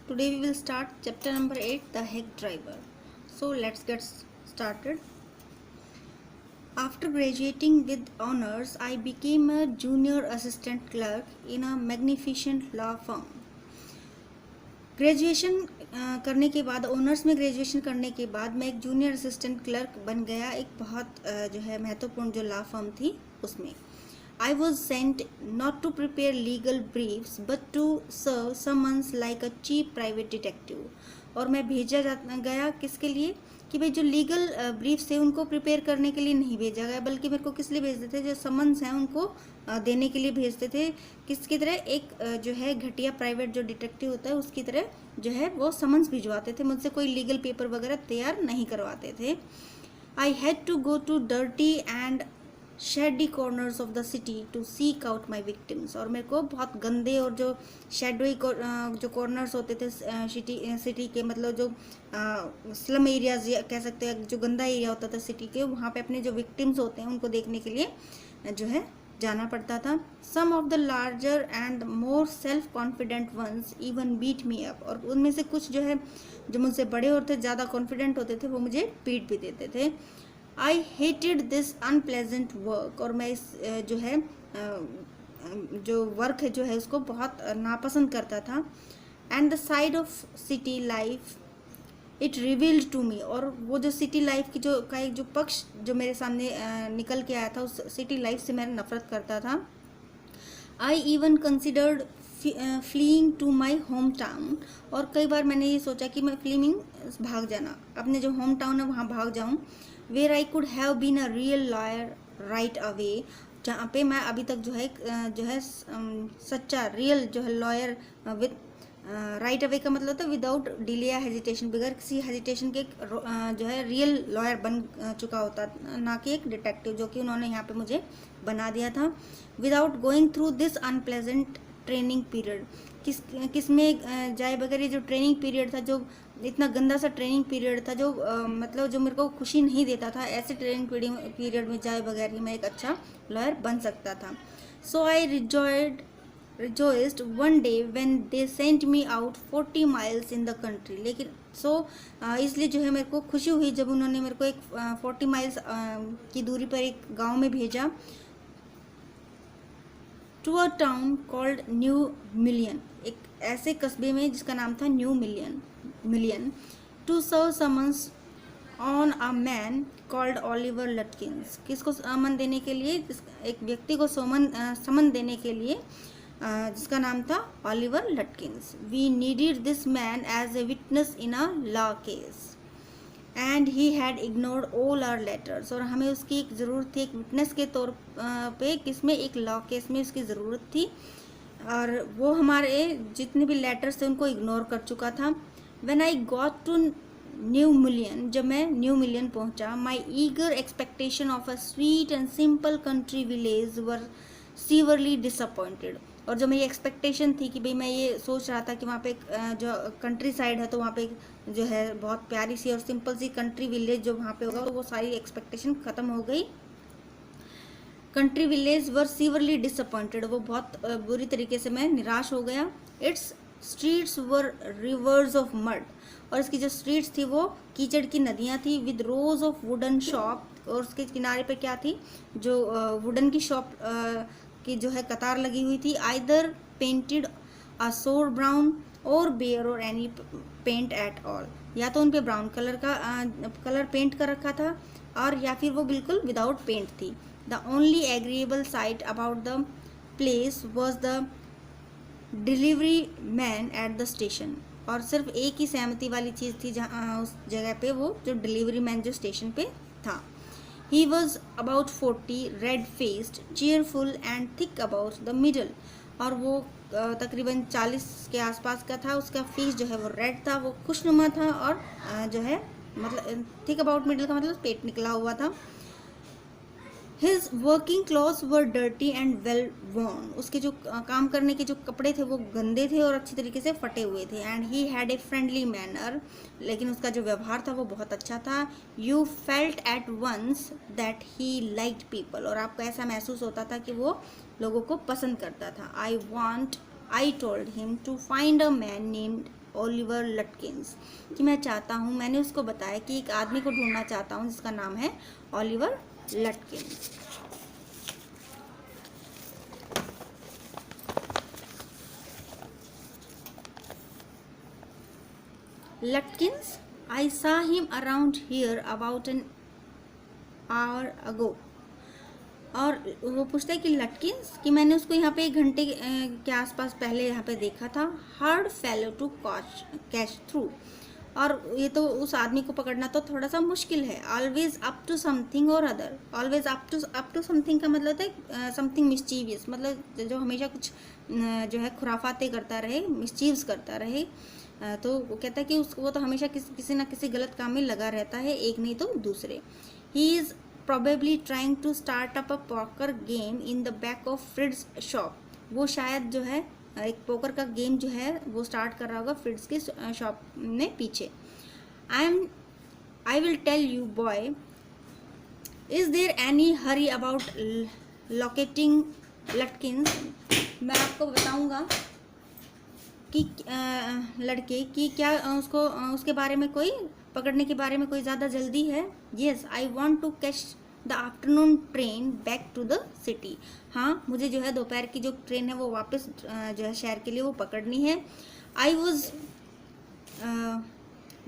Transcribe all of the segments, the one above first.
Today we will start chapter number 8, the hack driver. So let's get started. After graduating with honors, I became a junior assistant clerk in a magnificent law firm. Graduation करने के बाद, honours में graduation करने के बाद मैं एक junior assistant clerk बन गया एक बहुत जो है महत्वपूर्ण जो लॉ फर्म थी उसमें. I was sent not to prepare legal briefs but to serve summons like a cheap private detective. और मैं भेजा गया किसके लिए कि भाई जो लीगल ब्रीफ्स थे उनको प्रिपेयर करने के लिए नहीं भेजा गया, बल्कि मेरे को किस लिए भेजते थे, जो समन्स हैं उनको देने के लिए भेजते थे. किसकी तरह, एक जो है घटिया प्राइवेट जो डिटेक्टिव होता है उसकी तरह जो है वो समन्स भिजवाते थे. मुझसे कोई लीगल पेपर वगैरह तैयार नहीं करवाते थे. I had to go to dirty and shady corners of the city to seek out my victims. और मेरे को बहुत गंदे और जो शेडोई जो कॉर्नर्स होते थे सिटी के, मतलब जो स्लम एरियाज कह सकते हैं, जो गंदा एरिया होता था सिटी के, वहाँ पे अपने जो विक्टिम्स होते हैं उनको देखने के लिए जो है जाना पड़ता था. Some of the larger and more self confident ones even beat me up. और उनमें से कुछ जो है जो मुझसे बड़े और थे, ज़्यादा कॉन्फिडेंट होते थे, वो मुझे पीट भी देते थे. I hated this unpleasant work. और मैं इस जो है जो वर्क है जो है उसको बहुत नापसंद करता था. And the side of city life it revealed to me. और वो जो सिटी लाइफ की जो का एक जो पक्ष जो मेरे सामने निकल के आया था, उस सिटी लाइफ से मैं नफरत करता था. I even considered fleeing to my home town. और कई बार मैंने ये सोचा कि मैं फ्लीइंग भाग जाना, अपने जो होम टाउन है वहाँ भाग जाऊँ. Where I could have been a real lawyer right away. जहाँ पे मैं अभी तक जो है सच्चा रियल जो है लॉयर विद राइट अवे का मतलब होता है विदाउट डिले या हेजिटेशन, बगैर किसी हेजिटेशन के जो है रियल लॉयर बन चुका होता, ना कि एक डिटेक्टिव जो कि उन्होंने यहाँ पे मुझे बना दिया था. Without going through this unpleasant training period. किस में जाए बगैर ये जो ट्रेनिंग पीरियड था, जो इतना गंदा सा ट्रेनिंग पीरियड था, जो मतलब जो मेरे को खुशी नहीं देता था, ऐसे ट्रेनिंग पीरियड में जाए बगैर ही मैं एक अच्छा लॉयर बन सकता था. सो आई rejoiced one day when they sent me out 40 miles in the country. लेकिन इसलिए जो है मेरे को खुशी हुई जब उन्होंने मेरे को एक 40 माइल्स की दूरी पर एक गांव में भेजा. To a town called New Million. एक ऐसे कस्बे में जिसका नाम था New Million. To serve summons on a man called Oliver Lutkins. किसको समन देने के लिए, एक व्यक्ति को समन देने के लिए जिसका नाम था Oliver Lutkins. We needed this man as a witness in a law case and he had ignored all our letters. और हमें उसकी एक ज़रूरत थी एक विटनेस के तौर पे, किसमें, एक लॉ केस में उसकी ज़रूरत थी. और वो हमारे जितने भी लेटर्स थे उनको इग्नोर कर चुका था. When I got to New Million, जब मैं न्यू मिलियन पहुंचा, my eager expectation of a sweet and simple country village were severely disappointed. और जो मेरी एक्सपेक्टेशन थी कि भाई मैं ये सोच रहा था कि वहाँ पे जो कंट्री साइड है तो वहाँ पे जो है बहुत प्यारी सी और सिंपल सी कंट्री विलेज जो वहाँ पे होगा, तो वो सारी एक्सपेक्टेशन ख़त्म हो गई. Country village were severely disappointed. वो बहुत बुरी तरीके से मैं निराश हो गया. It's streets were reverse of mud. और इसकी जो स्ट्रीट्स थी वो कीचड़ की नदियाँ थी. With rose of wooden shop. और उसके किनारे पे क्या थी, जो वुडन की शॉप की जो है कतार लगी हुई थी. आइदर पेंटेड अ सोर ब्राउन और बेयर और एनी पेंट एट ऑल. या तो उन पे ब्राउन कलर पेंट कर रखा था, और या फिर वो बिल्कुल विदाउट पेंट थी. The only agreeable site about the place was the delivery man at the station. और सिर्फ एक ही सहमति वाली चीज़ थी जहाँ उस जगह पे, वो जो डिलीवरी मैन जो स्टेशन पे था. He was about 40, red-faced, cheerful and thick about the middle. और वो तकरीबन 40 के आसपास का था. उसका फेस जो है वो रेड था, वो खुशनुमा था, और जो है मतलब थिक अबाउट मिडल का मतलब पेट निकला हुआ था. His working clothes were dirty and well worn. उसके जो काम करने के जो कपड़े थे वो गंदे थे और अच्छी तरीके से फटे हुए थे. And he had a friendly manner. लेकिन उसका जो व्यवहार था वो बहुत अच्छा था. You felt at once that he liked people. और आपको ऐसा महसूस होता था कि वो लोगों को पसंद करता था. I told him to find a man named Oliver Lutkins, कि मैं चाहता हूँ, मैंने उसको बताया कि एक आदमी को ढूंढना चाहता हूँ जिसका नाम है Oliver लटकिंस। Lutkins, I saw him around here about an hour ago. और वो पूछता है कि लटकिंस, कि मैंने उसको यहाँ पे 1 घंटे के आसपास पहले यहाँ पे देखा था। Hard fellow to catch through, और ये तो उस आदमी को पकड़ना तो थोड़ा सा मुश्किल है। Always up to something or other, always up to something का मतलब है समथिंग मिस्चीवियस, मतलब जो हमेशा कुछ जो है खुराफाते करता रहे, मिस्चीव्स करता रहे। तो वो कहता है कि वो तो हमेशा किसी ना किसी गलत काम में लगा रहता है, एक नहीं तो दूसरे। He is probably trying to start up a poker game in the back of Frid's shop. वो शायद जो है एक पोकर का गेम जो है वो स्टार्ट कर रहा होगा फ्रिड्स की शॉप में पीछे। I will tell you boy, is there any hurry about locating Lutkins? मैं आपको बताऊंगा कि लड़के कि क्या उसको उसके बारे में कोई पकड़ने के बारे में कोई ज़्यादा जल्दी है। Yes, I want to catch the afternoon train back to the city. हाँ, मुझे जो है दोपहर की जो ट्रेन है वो वापस जो है शहर के लिए वो पकड़नी है। I was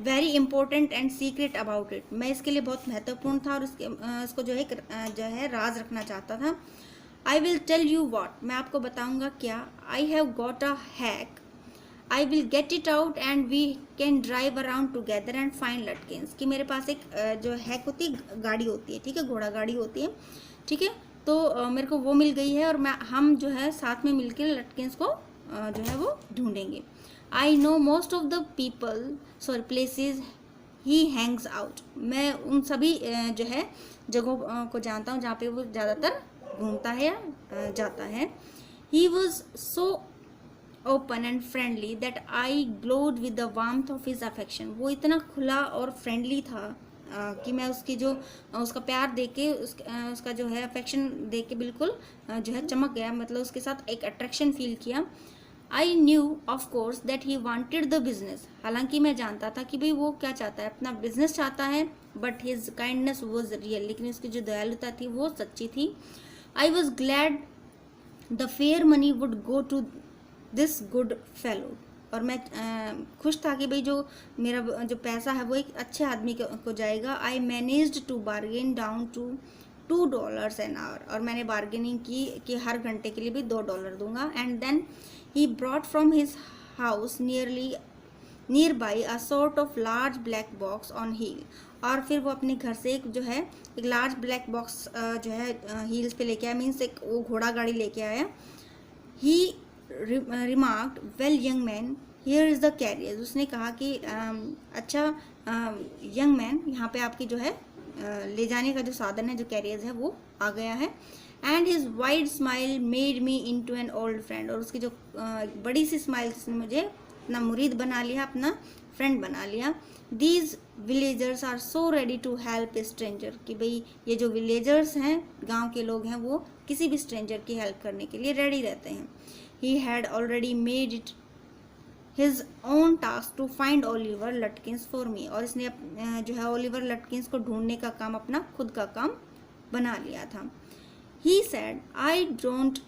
very important and secret about it, मैं इसके लिए बहुत महत्वपूर्ण था और इसको जो है राज रखना चाहता था। I will tell you what, मैं आपको बताऊंगा क्या। I have got a hack, I will get it out and we can drive around together and find Lutkins। कि मेरे पास एक जो हैक होती है, गाड़ी होती है, ठीक है, घोड़ा गाड़ी होती है, ठीक है, तो मेरे को वो मिल गई है और हम जो है साथ में मिलकर लटकिंस को जो है वो ढूंढेंगे। I know most of the places he hangs out। मैं उन सभी जो है जगहों को जानता हूँ जहाँ पे वो ज़्यादातर घूमता है या जाता है। He was so open and friendly that I glowed with the warmth of his affection. वो इतना खुला और फ्रेंडली था कि मैं उसकी जो उसका प्यार देख के उसका जो है अफेक्शन देख के बिल्कुल जो है चमक गया, मतलब उसके साथ एक अट्रैक्शन फील किया। I knew of course that he wanted the business, हालांकि मैं जानता था कि भाई वो क्या चाहता है, अपना बिजनेस चाहता है, but his kindness was real, लेकिन उसकी जो दयालुता थी वो सच्ची थी। I was glad the fair money would go to this good fellow, और मैं खुश था कि भाई जो मेरा जो पैसा है वो एक अच्छे आदमी को जाएगा। I managed to bargain down to $2 an hour, और मैंने बार्गेनिंग की कि हर घंटे के लिए भी $2 दूंगा। And then he brought from his house nearby a sort of large black box on heel, और फिर वो अपने घर से एक जो है एक लार्ज ब्लैक बॉक्स जो है हील्स पे लेके आया, मीन्स एक वो घोड़ा गाड़ी लेके आया। ही remarked, well young man, here is the carriage। उसने कहा कि अच्छा यंग मैन, यहाँ पे आपकी जो है ले जाने का जो साधन है, जो कैरियर्स है वो आ गया है। And his wide smile made me into an old friend, और उसकी जो बड़ी सी स्माइल जिसने मुझे अपना मुरीद बना लिया, अपना फ्रेंड बना लिया। These villagers are so ready to help a stranger, कि भाई ये जो विलेजर्स हैं, गांव के लोग हैं, वो किसी भी स्ट्रेंजर की हेल्प करने के लिए रेडी रहते हैं। He had already made it his own task to find Oliver Lutkins for me, और इसने जो है ओलिवर लटकिंस को ढूंढने का काम अपना खुद का काम बना लिया था। He said, I don't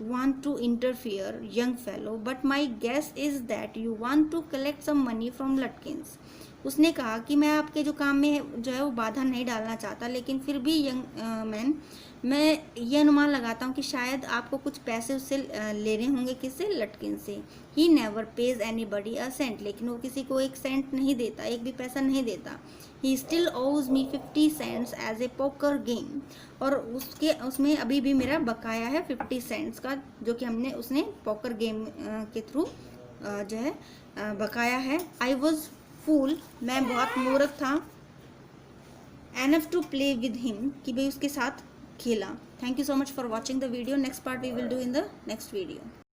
want to interfere, young fellow, but my guess is that you want to collect some money from Lutkins। उसने कहा कि मैं आपके जो काम में जो है वो बाधा नहीं डालना चाहता, लेकिन फिर भी यंग मैन, मैं ये अनुमान लगाता हूँ कि शायद आपको कुछ पैसे उससे लेने होंगे, किससे, लटकिन से। He never pays anybody a cent, लेकिन वो किसी को 1 सेंट नहीं देता, एक भी पैसा नहीं देता। He still owes me 50 cents as a poker game, और उसमें अभी भी मेरा बकाया है 50 सेंट्स का, जो कि उसने पोकर गेम के थ्रू जो है बकाया है। आई वॉज फूल, मैं बहुत मूर्ख था, enough to play with him, कि भाई उसके साथ खेला। Thank you so much for watching the video. Next part we will do in the next video.